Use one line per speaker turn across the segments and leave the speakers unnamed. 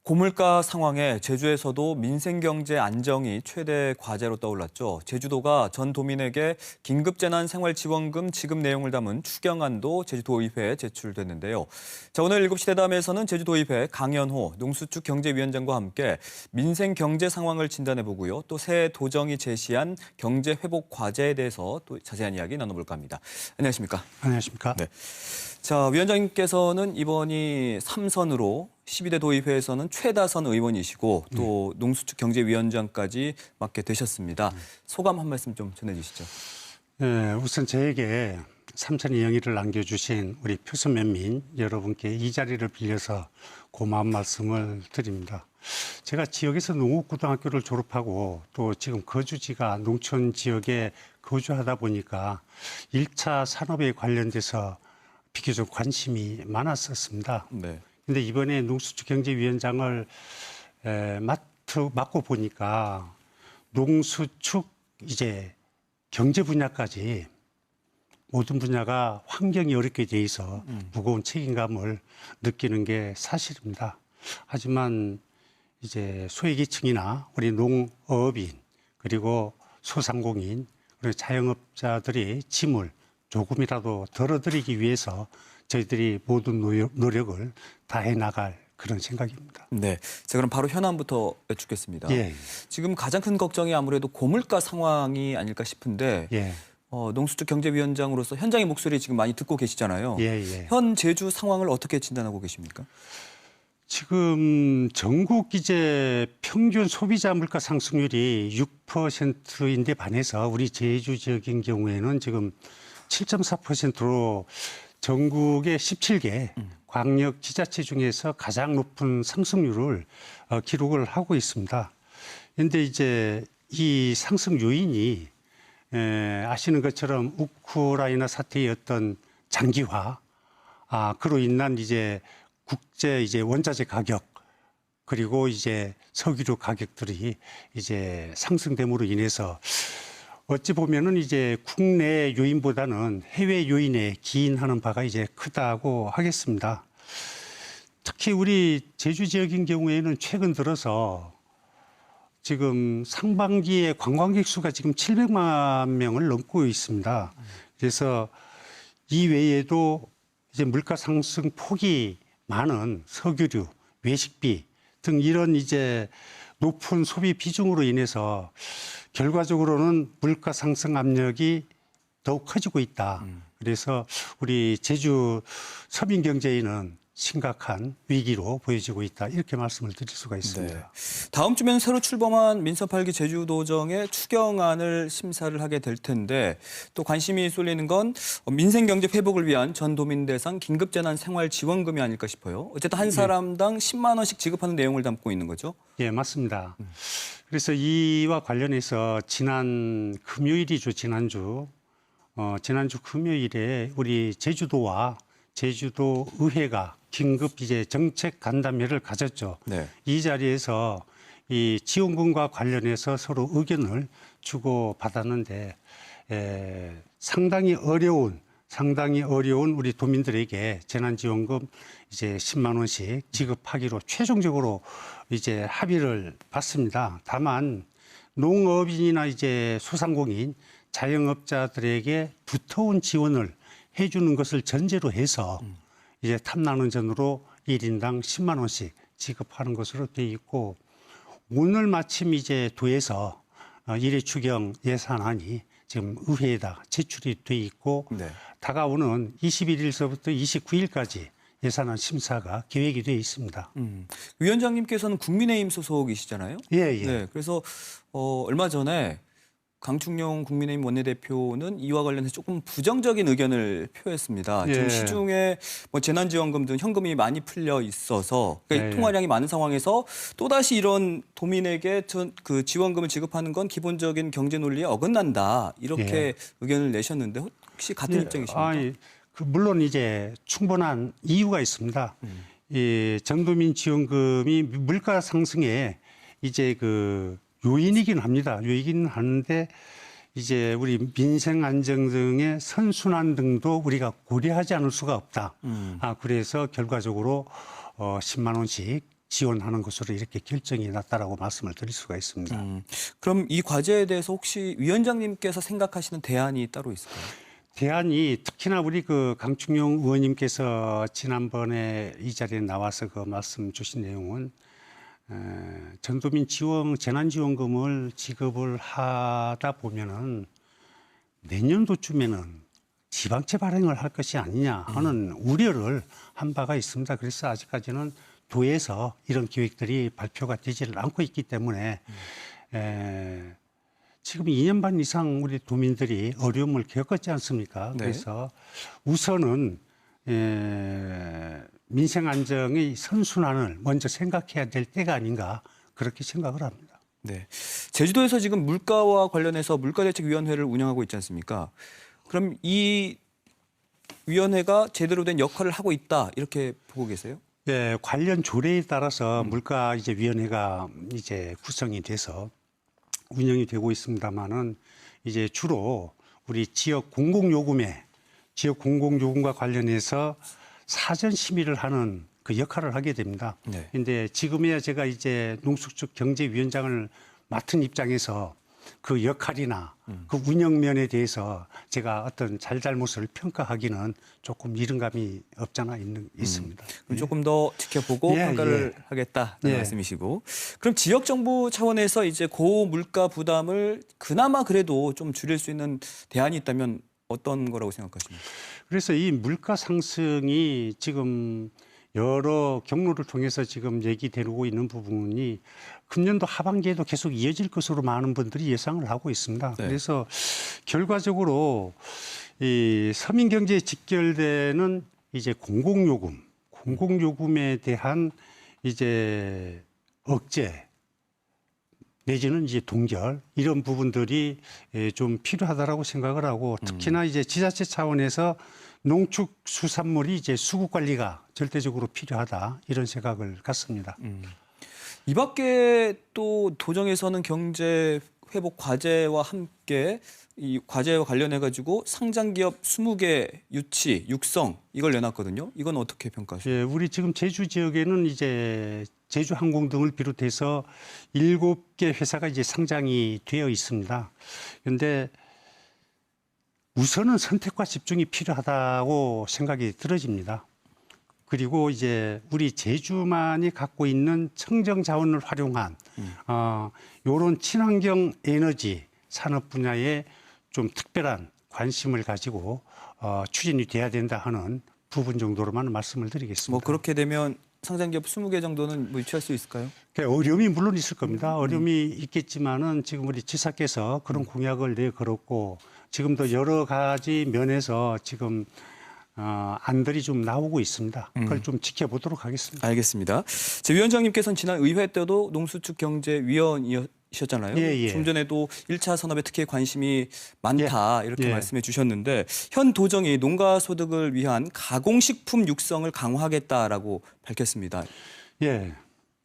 고물가 상황에 제주에서도 민생경제 안정이 최대 과제로 떠올랐죠. 제주도가 전 도민에게 긴급재난생활지원금 지급 내용을 담은 추경안도 제주도의회에 제출됐는데요. 자, 오늘 7시 대담에서는 제주도의회 강연호 농수축 경제위원장과 함께 민생경제 상황을 진단해보고요. 또 새 도정이 제시한 경제회복 과제에 대해서 또 자세한 이야기 나눠볼까 합니다. 안녕하십니까?
안녕하십니까?
네. 자, 위원장님께서는 이번이 3선으로 12대 도의회에서는 최다선 의원이시고 또 농수축 경제위원장까지 맡게 되셨습니다. 소감 한 말씀 좀 전해주시죠.
네, 우선 저에게 삼천의 영예를 남겨주신 우리 표선면민 여러분께 이 자리를 빌려서 고마운 말씀을 드립니다. 제가 지역에서 농업고등학교를 졸업하고 또 지금 거주지가 농촌 지역에 거주하다 보니까 1차 산업에 관련돼서 비교적 관심이 많았었습니다.
네.
근데 이번에 농수축 경제위원장을 맡고 보니까 농수축 이제 경제 분야까지 모든 분야가 환경이 어렵게 돼 있어 무거운 책임감을 느끼는 게 사실입니다. 하지만 이제 소외계층이나 우리 농업인 그리고 소상공인 그리고 자영업자들이 짐을 조금이라도 덜어드리기 위해서 저희들이 모든 노력을 다해 나갈 그런 생각입니다.
네. 자, 그럼 바로 현안부터 여쭙겠습니다.
예.
지금 가장 큰 걱정이 아무래도 고물가 상황이 아닐까 싶은데
예.
농수축 경제위원장으로서 현장의 목소리 지금 많이 듣고 계시잖아요.
예.
현 제주 상황을 어떻게 진단하고 계십니까?
지금 전국 이제 평균 소비자 물가 상승률이 6%인데 반해서 우리 제주 지역인 경우에는 지금 7.4%로 전국의 17개 광역 지자체 중에서 가장 높은 상승률을 기록을 하고 있습니다. 그런데 이제 이 상승 요인이 아시는 것처럼 우크라이나 사태의 어떤 장기화, 그로 인한 이제 국제 이제 원자재 가격 그리고 이제 석유류 가격들이 이제 상승됨으로 인해서 어찌 보면은 이제 국내 요인보다는 해외 요인에 기인하는 바가 이제 크다고 하겠습니다. 특히 우리 제주 지역인 경우에는 최근 들어서 지금 상반기에 관광객 수가 지금 700만 명을 넘고 있습니다. 그래서 이 외에도 이제 물가 상승 폭이 많은 석유류, 외식비 등 이런 이제 높은 소비 비중으로 인해서 결과적으로는 물가 상승 압력이 더욱 커지고 있다. 그래서 우리 제주 서민 경제에는 심각한 위기로 보여지고 있다. 이렇게 말씀을 드릴 수가 있습니다.
네. 다음 주면 새로 출범한 민선 8기 제주도정의 추경안을 심사를 하게 될 텐데 또 관심이 쏠리는 건 민생경제 회복을 위한 전 도민 대상 긴급재난생활지원금이 아닐까 싶어요. 어쨌든 한 사람당 10만 원씩 지급하는 내용을 담고 있는 거죠?
예, 맞습니다. 그래서 이와 관련해서 지난 금요일이죠, 지난주 금요일에 우리 제주도와 제주도 의회가 긴급 이제 정책 간담회를 가졌죠.
네.
이 자리에서 이 지원금과 관련해서 서로 의견을 주고 받았는데 상당히 어려운 우리 도민들에게 재난지원금 이제 10만 원씩 지급하기로 최종적으로 이제 합의를 봤습니다. 다만 농업인이나 이제 소상공인, 자영업자들에게 두터운 지원을 해주는 것을 전제로 해서 이제 탐나는 전으로 1인당 10만 원씩 지급하는 것으로 돼 있고 오늘 마침 이제 도에서 일회 추경 예산안이 지금 의회에다 제출이 돼 있고
네.
다가오는 21일서부터 29일까지 예산안 심사가 계획이 돼 있습니다.
위원장님께서는 국민의힘 소속이시잖아요.
예.
네. 그래서 얼마 전에 강충룡 국민의힘 원내대표는 이와 관련해서 조금 부정적인 의견을 표했습니다.
예.
지금 시중에 재난지원금 등 현금이 많이 풀려 있어서 그러니까
예.
통화량이 많은 상황에서 또다시 이런 도민에게 그 지원금을 지급하는 건 기본적인 경제 논리에 어긋난다. 이렇게 의견을 내셨는데 혹시 같은 입장이십니까?
물론 이제 충분한 이유가 있습니다. 이 전도민 지원금이 물가 상승에 이제 그 요인이긴 합니다. 요인이긴 하는데 이제 우리 민생 안정 등의 선순환 등도 우리가 고려하지 않을 수가 없다. 그래서 결과적으로 10만 원씩 지원하는 것으로 이렇게 결정이 났다라고 말씀을 드릴 수가 있습니다.
그럼 이 과제에 대해서 혹시 위원장님께서 생각하시는 대안이 따로 있을까요?
대안이 특히나 우리 그 강충용 의원님께서 지난번에 이 자리에 나와서 그 말씀 주신 내용은 전도민 재난지원금을 지급을 하다 보면은 내년도쯤에는 지방채 발행을 할 것이 아니냐 하는 우려를 한 바가 있습니다. 그래서 아직까지는 도에서 이런 계획들이 발표가 되지를 않고 있기 때문에 지금 2년 반 이상 우리 도민들이 어려움을 겪었지 않습니까?
네.
그래서 우선은 민생 안정의 선순환을 먼저 생각해야 될 때가 아닌가 그렇게 생각을 합니다.
네. 제주도에서 지금 물가와 관련해서 물가대책위원회를 운영하고 있지 않습니까? 그럼 이 위원회가 제대로 된 역할을 하고 있다 이렇게 보고 계세요?
예, 관련 조례에 따라서 물가 이제 위원회가 이제 구성이 돼서 운영이 되고 있습니다만은 이제 주로 우리 지역 공공요금과 관련해서 사전 심의를 하는 그 역할을 하게 됩니다.
네.
근데 지금이야 제가 이제 농수축 경제위원장을 맡은 입장에서 그 역할이나 그 운영면에 대해서 제가 어떤 잘잘못을 평가하기는 조금 이른 감이 없잖아 있습니다.
그럼 조금 더 지켜보고
예,
평가를 하겠다는
예.
말씀이시고, 그럼 지역 정부 차원에서 이제 고물가 부담을 그나마 그래도 좀 줄일 수 있는 대안이 있다면 어떤 거라고 생각하십니까?
그래서 이 물가 상승이 지금 여러 경로를 통해서 지금 얘기되고 있는 부분이 금년도 하반기에도 계속 이어질 것으로 많은 분들이 예상을 하고 있습니다.
네.
그래서 결과적으로 이 서민 경제에 직결되는 이제 공공요금에 대한 이제 억제 내지는 이제 동결 이런 부분들이 좀 필요하다라고 생각을 하고 특히나 이제 지자체 차원에서 농축수산물이 이제 수급 관리가 절대적으로 필요하다 이런 생각을 갖습니다.
이 밖에 또 도정에서는 경제 회복 과제와 함께 이 과제와 관련해 가지고 상장 기업 20개 유치, 육성 이걸 내놨거든요. 이건 어떻게 평가하십니까?
예, 우리 지금 제주 지역에는 이제 제주항공 등을 비롯해서 7개 회사가 이제 상장이 되어 있습니다. 그런데 우선은 선택과 집중이 필요하다고 생각이 들어집니다. 그리고 이제 우리 제주만이 갖고 있는 청정 자원을 활용한 이런 친환경 에너지 산업 분야에 좀 특별한 관심을 가지고 추진이 돼야 된다 하는 부분 정도로만 말씀을 드리겠습니다.
뭐 그렇게 되면 상장 기업 20개 정도는 뭐 유치할 수 있을까요?
어려움이 물론 있을 겁니다. 어려움이 있겠지만은 지금 우리 지사께서 그런 공약을 내걸었고 지금도 여러 가지 면에서 지금 안들이 좀 나오고 있습니다. 그걸 좀 지켜보도록 하겠습니다.
알겠습니다. 제 위원장님께서는 지난 의회 때도 농수축 경제위원이셨잖아요.
예.
좀 전에도 1차 산업에 특히 관심이 많다 이렇게
예.
말씀해 주셨는데 현 도정이 농가 소득을 위한 가공식품 육성을 강화하겠다라고 밝혔습니다.
예.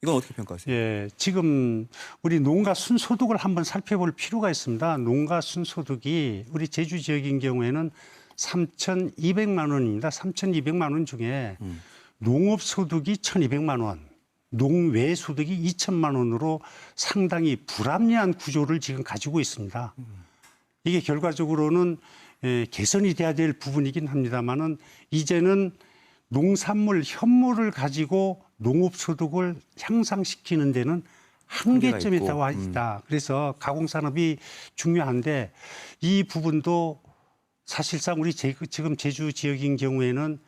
이건 어떻게 평가하세요?
예, 지금 우리 농가 순소득을 한번 살펴볼 필요가 있습니다. 농가 순소득이 우리 제주 지역인 경우에는 3,200만 원입니다. 3,200만 원 중에 농업소득이 1,200만 원, 농외소득이 2천만 원으로 상당히 불합리한 구조를 지금 가지고 있습니다. 이게 결과적으로는 개선이 돼야 될 부분이긴 합니다만은 이제는 농산물, 현물을 가지고 농업소득을 향상시키는 데는 한계점에 와 있다. 그래서 가공산업이 중요한데 이 부분도 사실상 우리 지금 제주 지역인 경우에는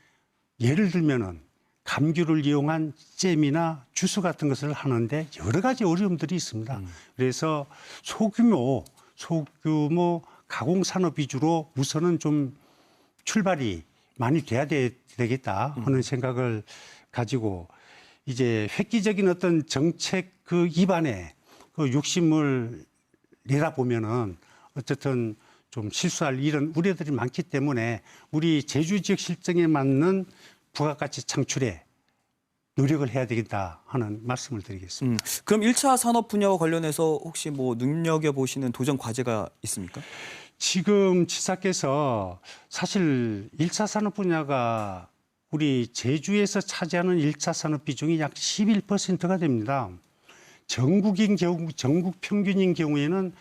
예를 들면은 감귤을 이용한 잼이나 주스 같은 것을 하는데 여러 가지 어려움들이 있습니다. 그래서 소규모 가공산업 위주로 우선은 좀 출발이 많이 돼야 되겠다 하는 생각을 가지고 이제 획기적인 어떤 정책 그 입안에 그 욕심을 내다 보면은 어쨌든 좀 실수할 이런 우려들이 많기 때문에 우리 제주 지역 실정에 맞는 부가가치 창출에 노력을 해야 되겠다 하는 말씀을 드리겠습니다.
그럼 1차 산업 분야와 관련해서 혹시 뭐 눈여겨보시는 도전 과제가 있습니까?
지금 지사께서 사실 1차 산업 분야가 우리 제주에서 차지하는 1차 산업 비중이 약 11%가 됩니다. 전국 평균인 경우에는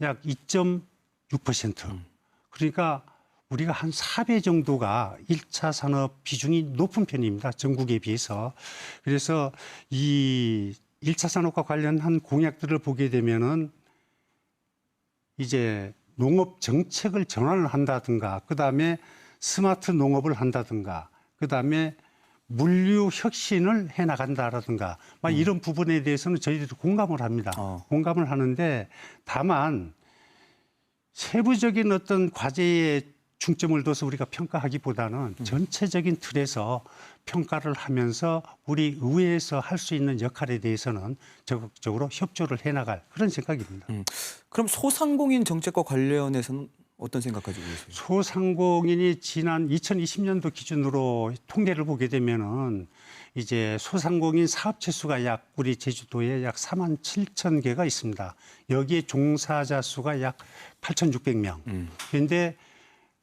약 2.6%. 그러니까 우리가 한 4배 정도가 1차 산업 비중이 높은 편입니다. 전국에 비해서. 그래서 이 1차 산업과 관련한 공약들을 보게 되면은 이제 농업 정책을 전환을 한다든가, 그다음에 스마트 농업을 한다든가, 그다음에 물류 혁신을 해 나간다라든가 막 이런 부분에 대해서는 저희들도 공감을 합니다. 공감을 하는데 다만 세부적인 어떤 과제에 중점을 둬서 우리가 평가하기보다는 전체적인 틀에서 평가를 하면서 우리 의회에서 할 수 있는 역할에 대해서는 적극적으로 협조를 해나갈 그런 생각입니다.
그럼 소상공인 정책과 관련해서는 어떤 생각 가지고 계세요?
소상공인이 지난 2020년도 기준으로 통계를 보게 되면은 이제 소상공인 사업체 수가 약 우리 제주도에 약 4만 7천 개가 있습니다. 여기에 종사자 수가 약 8,600명. 그런데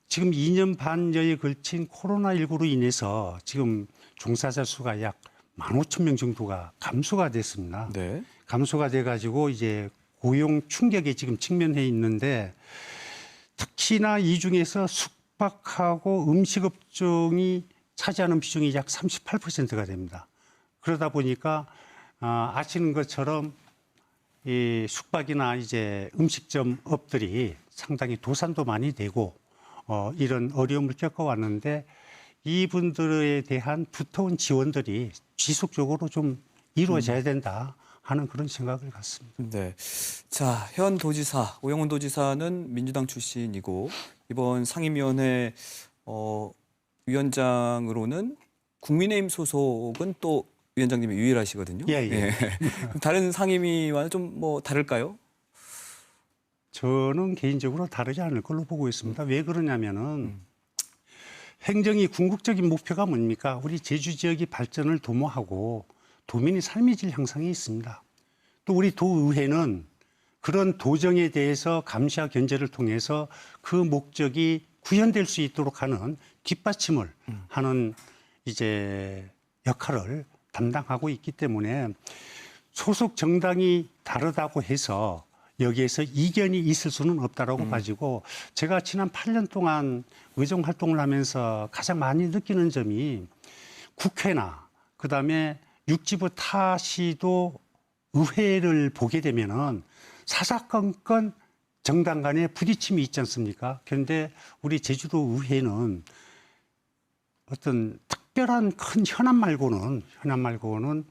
지금 2년 반여에 걸친 코로나19로 인해서 지금 종사자 수가 약 15,000명 정도가 감소가 됐습니다.
네.
감소가 돼가지고 이제 고용 충격에 지금 직면해 있는데 특히나 이 중에서 숙박하고 음식업종이 차지하는 비중이 약 38%가 됩니다. 그러다 보니까 아시는 것처럼 이 숙박이나 이제 음식점 업들이 상당히 도산도 많이 되고 이런 어려움을 겪어왔는데 이분들에 대한 두터운 지원들이 지속적으로 좀 이루어져야 된다 하는 그런 생각을 갖습니다.
네. 자, 현 도지사, 오영훈 도지사는 민주당 출신이고 이번 상임위원회 위원장으로는 국민의힘 소속은 또 위원장님이 유일하시거든요.
예.
다른 상임위와는 좀 뭐 다를까요?
저는 개인적으로 다르지 않을 걸로 보고 있습니다. 왜 그러냐면은 행정이 궁극적인 목표가 뭡니까? 우리 제주 지역의 발전을 도모하고 도민의 삶의 질 향상이 있습니다. 또 우리 도의회는 그런 도정에 대해서 감시와 견제를 통해서 그 목적이 구현될 수 있도록 하는 뒷받침을 하는 이제 역할을 담당하고 있기 때문에 소속 정당이 다르다고 해서 여기에서 이견이 있을 수는 없다라고 봐지고 제가 지난 8년 동안 의정 활동을 하면서 가장 많이 느끼는 점이 국회나 그다음에 육지부 타시도 의회를 보게 되면은 사사건건 정당 간의 부딪힘이 있지 않습니까? 그런데 우리 제주도 의회는 어떤 특별한 큰 현안 말고는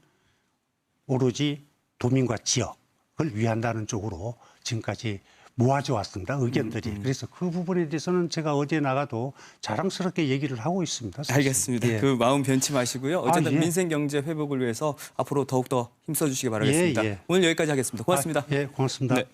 오로지 도민과 지역을 위한다는 쪽으로 지금까지 모아져 왔습니다. 의견들이. 그래서 그 부분에 대해서는 제가 어디에 나가도 자랑스럽게 얘기를 하고 있습니다. 사실.
알겠습니다.
예.
그 마음 변치 마시고요. 어쨌든
예.
민생 경제 회복을 위해서 앞으로 더욱더 힘써 주시기 바라겠습니다.
예.
오늘 여기까지 하겠습니다. 고맙습니다.
예, 고맙습니다.
네.